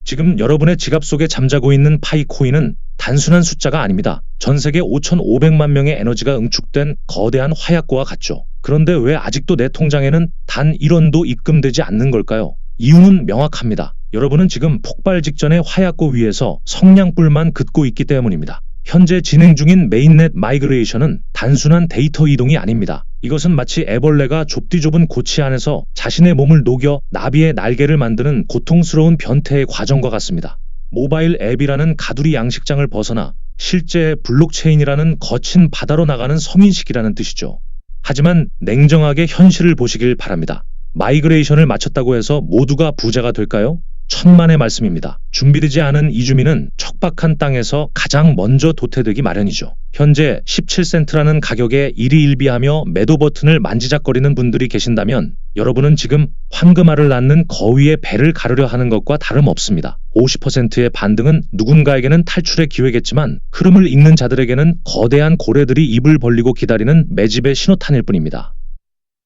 지금 여러분의 지갑 속에 잠자고 있는 파이코인은 단순한 숫자가 아닙니다. 전 세계 5,500만 명의 에너지가 응축된 거대한 화약고와 같죠. 그런데 왜 아직도 내 통장에는 단 1원도 입금되지 않는 걸까요? 이유는 명확합니다. 여러분은 지금 폭발 직전의 화약고 위에서 성냥불만 긋고 있기 때문입니다. 현재 진행 중인 메인넷 마이그레이션은 단순한 데이터 이동이 아닙니다. 이것은 마치 애벌레가 좁디 좁은 고치 안에서 자신의 몸을 녹여 나비의 날개를 만드는 고통스러운 변태의 과정과 같습니다. 모바일 앱이라는 가두리 양식장을 벗어나 실제 블록체인이라는 거친 바다로 나가는 성인식이라는 뜻이죠. 하지만 냉정하게 현실을 보시길 바랍니다. 마이그레이션을 마쳤다고 해서 모두가 부자가 될까요? 천만의 말씀입니다. 준비되지 않은 이주민은 척박한 땅에서 가장 먼저 도태되기 마련이죠. 현재 17센트라는 가격에 일희일비하며 매도 버튼을 만지작거리는 분들이 계신다면 여러분은 지금 황금알을 낳는 거위의 배를 가르려 하는 것과 다름없습니다. 50%의 반등은 누군가에게는 탈출의 기회겠지만 흐름을 읽는 자들에게는 거대한 고래들이 입을 벌리고 기다리는 매집의 신호탄일 뿐입니다.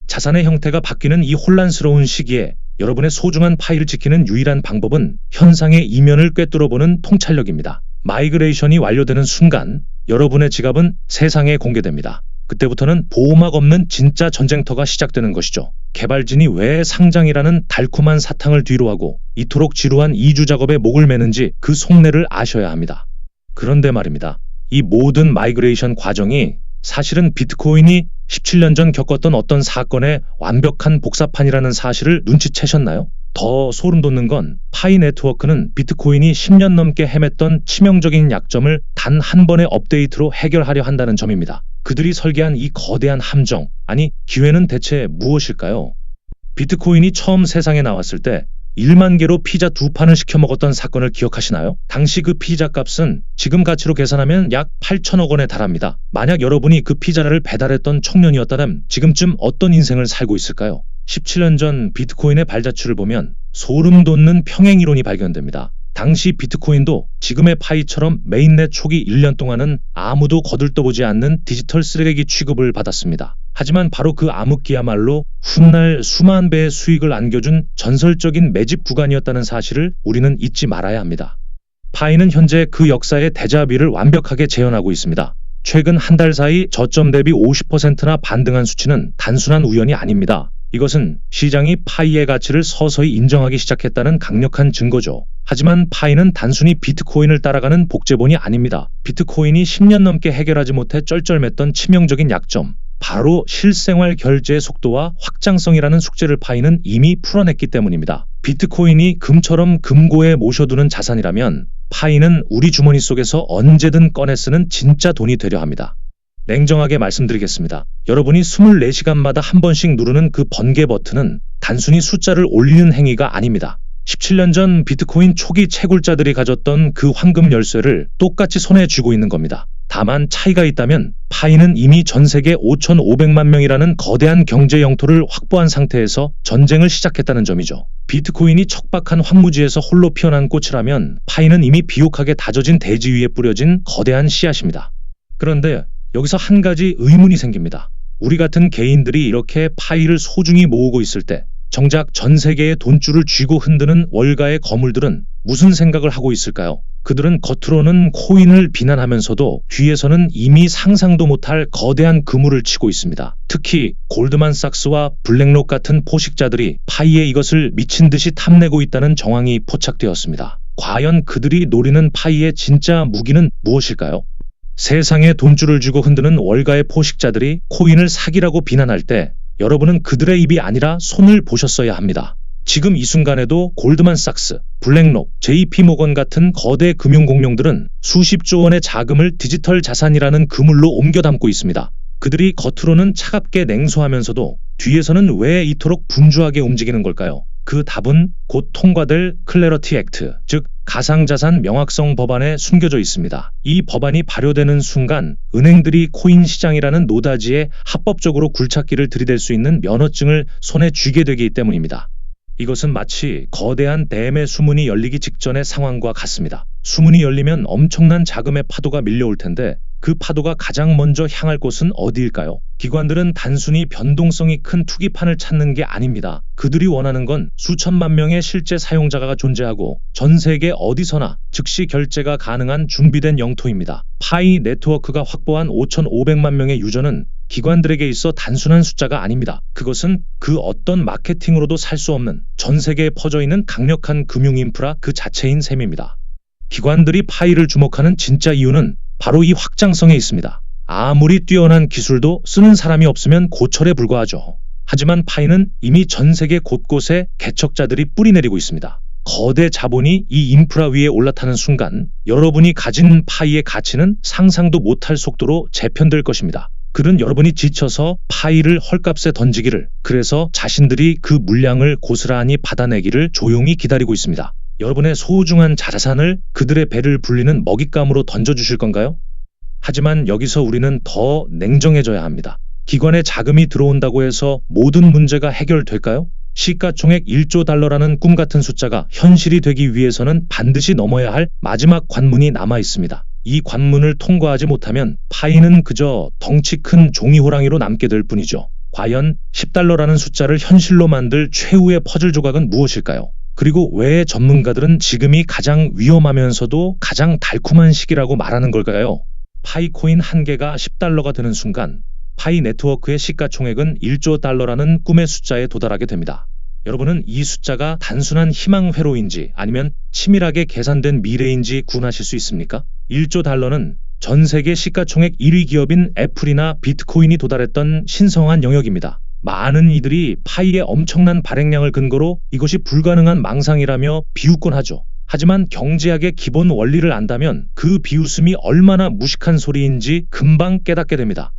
자산의 형태가 바뀌는 이 혼란스러운 시기에 여러분의 소중한 파일을 지키는 유일한 방법은 현상의 이면을 꿰뚫어보는 통찰력입니다. 마이그레이션이 완료되는 순간 여러분의 지갑은 세상에 공개됩니다. 그때부터는 보호막 없는 진짜 전쟁터가 시작되는 것이죠. 개발진이 왜 상장이라는 달콤한 사탕을 뒤로하고 이토록 지루한 이주 작업에 목을 매는지 그 속내를 아셔야 합니다. 그런데 말입니다. 이 모든 마이그레이션 과정이 사실은 비트코인이 17년 전 겪었던 어떤 사건의 완벽한 복사판이라는 사실을 눈치채셨나요? 더 소름 돋는 건 파이 네트워크는 비트코인이 10년 넘게 헤맸던 치명적인 약점을 단 한 번의 업데이트로 해결하려 한다는 점입니다. 그들이 설계한 이 거대한 함정, 아니 기회는 대체 무엇일까요? 비트코인이 처음 세상에 나왔을 때 1만 개로 피자 2판을 시켜 먹었던 사건을 기억하시나요? 당시 그 피자 값은 지금 가치로 계산하면 약 8천억 원에 달합니다. 만약 여러분이 그 피자를 배달했던 청년이었다면 지금쯤 어떤 인생을 살고 있을까요? 17년 전 비트코인의 발자취를 보면 소름 돋는 평행이론이 발견됩니다. 당시 비트코인도 지금의 파이처럼 메인넷 초기 1년 동안은 아무도 거들떠보지 않는 디지털 쓰레기 취급을 받았습니다. 하지만 바로 그 암흑기야말로 훗날 수만 배의 수익을 안겨준 전설적인 매집 구간이었다는 사실을 우리는 잊지 말아야 합니다. 파이는 현재 그 역사의 데자뷰를 완벽하게 재현하고 있습니다. 최근 한 달 사이 저점 대비 50%나 반등한 수치는 단순한 우연이 아닙니다. 이것은 시장이 파이의 가치를 서서히 인정하기 시작했다는 강력한 증거죠. 하지만 파이는 단순히 비트코인을 따라가는 복제본이 아닙니다. 비트코인이 10년 넘게 해결하지 못해 쩔쩔맸던 치명적인 약점, 바로 실생활 결제의 속도와 확장성이라는 숙제를 파이는 이미 풀어냈기 때문입니다. 비트코인이 금처럼 금고에 모셔두는 자산이라면 파이는 우리 주머니 속에서 언제든 꺼내 쓰는 진짜 돈이 되려 합니다. 냉정하게 말씀드리겠습니다. 여러분이 24시간마다 한 번씩 누르는 그 번개 버튼은 단순히 숫자를 올리는 행위가 아닙니다. 17년 전 비트코인 초기 채굴자들이 가졌던 그 황금 열쇠를 똑같이 손에 쥐고 있는 겁니다. 다만 차이가 있다면 파이는 이미 전 세계 5,500만 명이라는 거대한 경제 영토를 확보한 상태에서 전쟁을 시작했다는 점이죠. 비트코인이 척박한 황무지에서 홀로 피어난 꽃이라면 파이는 이미 비옥하게 다져진 대지 위에 뿌려진 거대한 씨앗입니다. 그런데 여기서 한 가지 의문이 생깁니다. 우리 같은 개인들이 이렇게 파이를 소중히 모으고 있을 때 정작 전 세계의 돈줄을 쥐고 흔드는 월가의 거물들은 무슨 생각을 하고 있을까요? 그들은 겉으로는 코인을 비난하면서도 뒤에서는 이미 상상도 못할 거대한 그물을 치고 있습니다. 특히 골드만삭스와 블랙록 같은 포식자들이 파이에 이것을 미친 듯이 탐내고 있다는 정황이 포착되었습니다. 과연 그들이 노리는 파이의 진짜 무기는 무엇일까요? 세상에 돈줄을 쥐고 흔드는 월가의 포식자들이 코인을 사기라고 비난할 때 여러분은 그들의 입이 아니라 손을 보셨어야 합니다. 지금 이 순간에도 골드만삭스, 블랙록, JP모건 같은 거대 금융공룡들은 수십조 원의 자금을 디지털 자산이라는 그물로 옮겨 담고 있습니다. 그들이 겉으로는 차갑게 냉소하면서도 뒤에서는 왜 이토록 분주하게 움직이는 걸까요? 그 답은 곧 통과될 클래러티 액트, 즉 가상자산 명확성 법안에 숨겨져 있습니다. 이 법안이 발효되는 순간 은행들이 코인 시장이라는 노다지에 합법적으로 굴착기를 들이댈 수 있는 면허증을 손에 쥐게 되기 때문입니다. 이것은 마치 거대한 댐의 수문이 열리기 직전의 상황과 같습니다. 수문이 열리면 엄청난 자금의 파도가 밀려올 텐데 그 파도가 가장 먼저 향할 곳은 어디일까요? 기관들은 단순히 변동성이 큰 투기판을 찾는 게 아닙니다. 그들이 원하는 건 수천만 명의 실제 사용자가 존재하고 전 세계 어디서나 즉시 결제가 가능한 준비된 영토입니다. 파이 네트워크가 확보한 5,500만 명의 유저는 기관들에게 있어 단순한 숫자가 아닙니다. 그것은 그 어떤 마케팅으로도 살 수 없는 전 세계에 퍼져 있는 강력한 금융 인프라 그 자체인 셈입니다. 기관들이 파이를 주목하는 진짜 이유는 바로 이 확장성에 있습니다. 아무리 뛰어난 기술도 쓰는 사람이 없으면 고철에 불과하죠. 하지만 파이는 이미 전 세계 곳곳에 개척자들이 뿌리내리고 있습니다. 거대 자본이 이 인프라 위에 올라타는 순간 여러분이 가진 파이의 가치는 상상도 못할 속도로 재편될 것입니다. 그는 여러분이 지쳐서 파이를 헐값에 던지기를, 그래서 자신들이 그 물량을 고스란히 받아내기를 조용히 기다리고 있습니다. 여러분의 소중한 자산을 그들의 배를 불리는 먹잇감으로 던져주실 건가요? 하지만 여기서 우리는 더 냉정해져야 합니다. 기관에 자금이 들어온다고 해서 모든 문제가 해결될까요? 시가총액 1조 달러라는 꿈같은 숫자가 현실이 되기 위해서는 반드시 넘어야 할 마지막 관문이 남아 있습니다. 이 관문을 통과하지 못하면 파이는 그저 덩치 큰 종이호랑이로 남게 될 뿐이죠. 과연 10달러라는 숫자를 현실로 만들 최후의 퍼즐 조각은 무엇일까요? 그리고 왜 전문가들은 지금이 가장 위험하면서도 가장 달콤한 시기라고 말하는 걸까요? 파이코인 한 개가 10달러가 되는 순간 파이 네트워크의 시가총액은 1조 달러라는 꿈의 숫자에 도달하게 됩니다. 여러분은 이 숫자가 단순한 희망회로인지 아니면 치밀하게 계산된 미래인지 구분하실 수 있습니까? 1조 달러는 전 세계 시가총액 1위 기업인 애플이나 비트코인이 도달했던 신성한 영역입니다. 많은 이들이 파이의 엄청난 발행량을 근거로 이것이 불가능한 망상이라며 비웃곤 하죠. 하지만 경제학의 기본 원리를 안다면 그 비웃음이 얼마나 무식한 소리인지 금방 깨닫게 됩니다.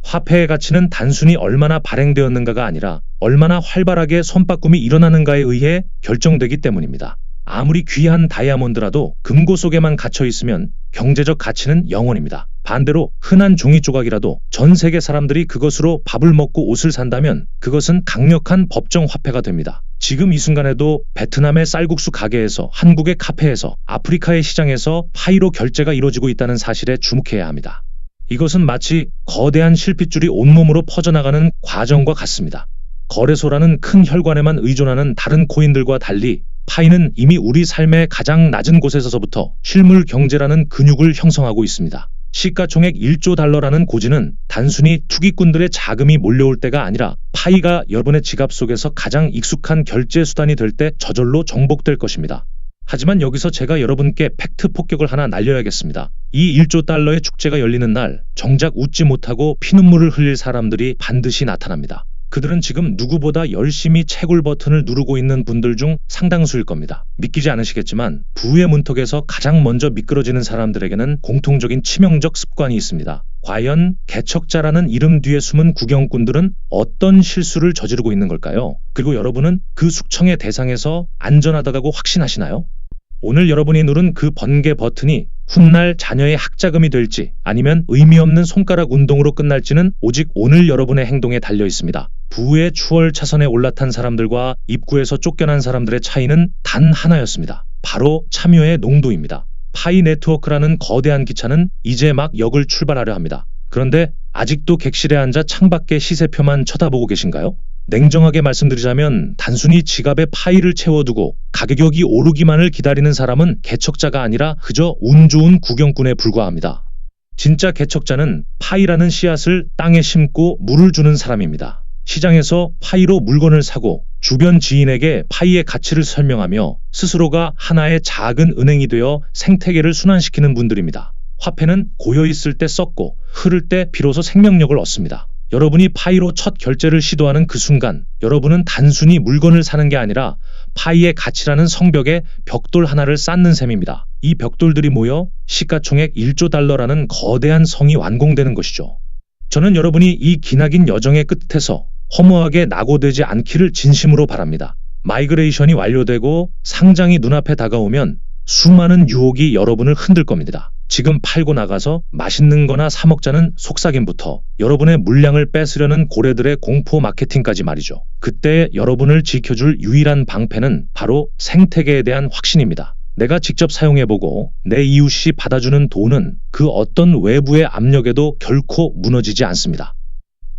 화폐의 가치는 단순히 얼마나 발행되었는가가 아니라 얼마나 활발하게 손바꿈이 일어나는가에 의해 결정되기 때문입니다. 아무리 귀한 다이아몬드라도 금고 속에만 갇혀 있으면 경제적 가치는 0원입니다. 반대로 흔한 종이 조각이라도 전 세계 사람들이 그것으로 밥을 먹고 옷을 산다면 그것은 강력한 법정 화폐가 됩니다. 지금 이 순간에도 베트남의 쌀국수 가게에서, 한국의 카페에서, 아프리카의 시장에서 파이로 결제가 이루어지고 있다는 사실에 주목해야 합니다. 이것은 마치 거대한 실핏줄이 온몸으로 퍼져나가는 과정과 같습니다. 거래소라는 큰 혈관에만 의존하는 다른 코인들과 달리 파이는 이미 우리 삶의 가장 낮은 곳에서부터 실물 경제라는 근육을 형성하고 있습니다. 시가총액 1조 달러라는 고지는 단순히 투기꾼들의 자금이 몰려올 때가 아니라 파이가 여러분의 지갑 속에서 가장 익숙한 결제 수단이 될 때 저절로 정복될 것입니다. 하지만 여기서 제가 여러분께 팩트 폭격을 하나 날려야겠습니다. 이 1조 달러의 축제가 열리는 날 정작 웃지 못하고 피눈물을 흘릴 사람들이 반드시 나타납니다. 그들은 지금 누구보다 열심히 채굴 버튼을 누르고 있는 분들 중 상당수일 겁니다. 믿기지 않으시겠지만 부의 문턱에서 가장 먼저 미끄러지는 사람들에게는 공통적인 치명적 습관이 있습니다. 과연 개척자라는 이름 뒤에 숨은 구경꾼들은 어떤 실수를 저지르고 있는 걸까요? 그리고 여러분은 그 숙청의 대상에서 안전하다고 확신하시나요? 오늘 여러분이 누른 그 번개 버튼이 훗날 자녀의 학자금이 될지 아니면 의미 없는 손가락 운동으로 끝날지는 오직 오늘 여러분의 행동에 달려 있습니다. 부의 추월 차선에 올라탄 사람들과 입구에서 쫓겨난 사람들의 차이는 단 하나였습니다. 바로 참여의 농도입니다. 파이 네트워크라는 거대한 기차는 이제 막 역을 출발하려 합니다. 그런데 아직도 객실에 앉아 창밖의 시세표만 쳐다보고 계신가요? 냉정하게 말씀드리자면 단순히 지갑에 파이를 채워두고 가격이 오르기만을 기다리는 사람은 개척자가 아니라 그저 운 좋은 구경꾼에 불과합니다. 진짜 개척자는 파이라는 씨앗을 땅에 심고 물을 주는 사람입니다. 시장에서 파이로 물건을 사고 주변 지인에게 파이의 가치를 설명하며 스스로가 하나의 작은 은행이 되어 생태계를 순환시키는 분들입니다. 화폐는 고여있을 때 썩고 흐를 때 비로소 생명력을 얻습니다. 여러분이 파이로 첫 결제를 시도하는 그 순간 여러분은 단순히 물건을 사는 게 아니라 파이의 가치라는 성벽에 벽돌 하나를 쌓는 셈입니다. 이 벽돌들이 모여 시가총액 1조 달러라는 거대한 성이 완공되는 것이죠. 저는 여러분이 이 기나긴 여정의 끝에서 허무하게 낙오되지 않기를 진심으로 바랍니다. 마이그레이션이 완료되고 상장이 눈앞에 다가오면 수많은 유혹이 여러분을 흔들 겁니다. 지금 팔고 나가서 맛있는 거나 사 먹자는 속삭임부터 여러분의 물량을 뺏으려는 고래들의 공포 마케팅까지 말이죠. 그때 여러분을 지켜줄 유일한 방패는 바로 생태계에 대한 확신입니다. 내가 직접 사용해보고 내 이웃이 받아주는 돈은 그 어떤 외부의 압력에도 결코 무너지지 않습니다.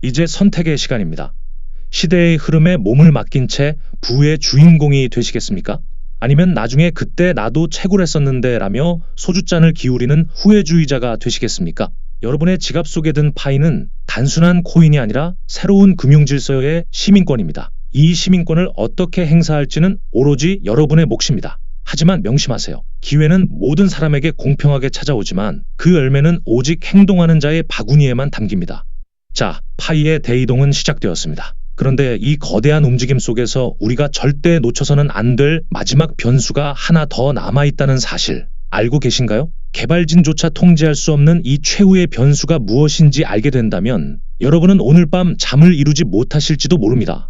이제 선택의 시간입니다. 시대의 흐름에 몸을 맡긴 채 부의 주인공이 되시겠습니까? 아니면 나중에 그때 나도 채굴했었는데 라며 소주잔을 기울이는 후회주의자가 되시겠습니까? 여러분의 지갑 속에 든 파이는 단순한 코인이 아니라 새로운 금융질서의 시민권입니다. 이 시민권을 어떻게 행사할지는 오로지 여러분의 몫입니다. 하지만 명심하세요. 기회는 모든 사람에게 공평하게 찾아오지만 그 열매는 오직 행동하는 자의 바구니에만 담깁니다. 자, 파이의 대이동은 시작되었습니다. 그런데 이 거대한 움직임 속에서 우리가 절대 놓쳐서는 안 될 마지막 변수가 하나 더 남아있다는 사실 알고 계신가요? 개발진조차 통제할 수 없는 이 최후의 변수가 무엇인지 알게 된다면 여러분은 오늘 밤 잠을 이루지 못하실지도 모릅니다.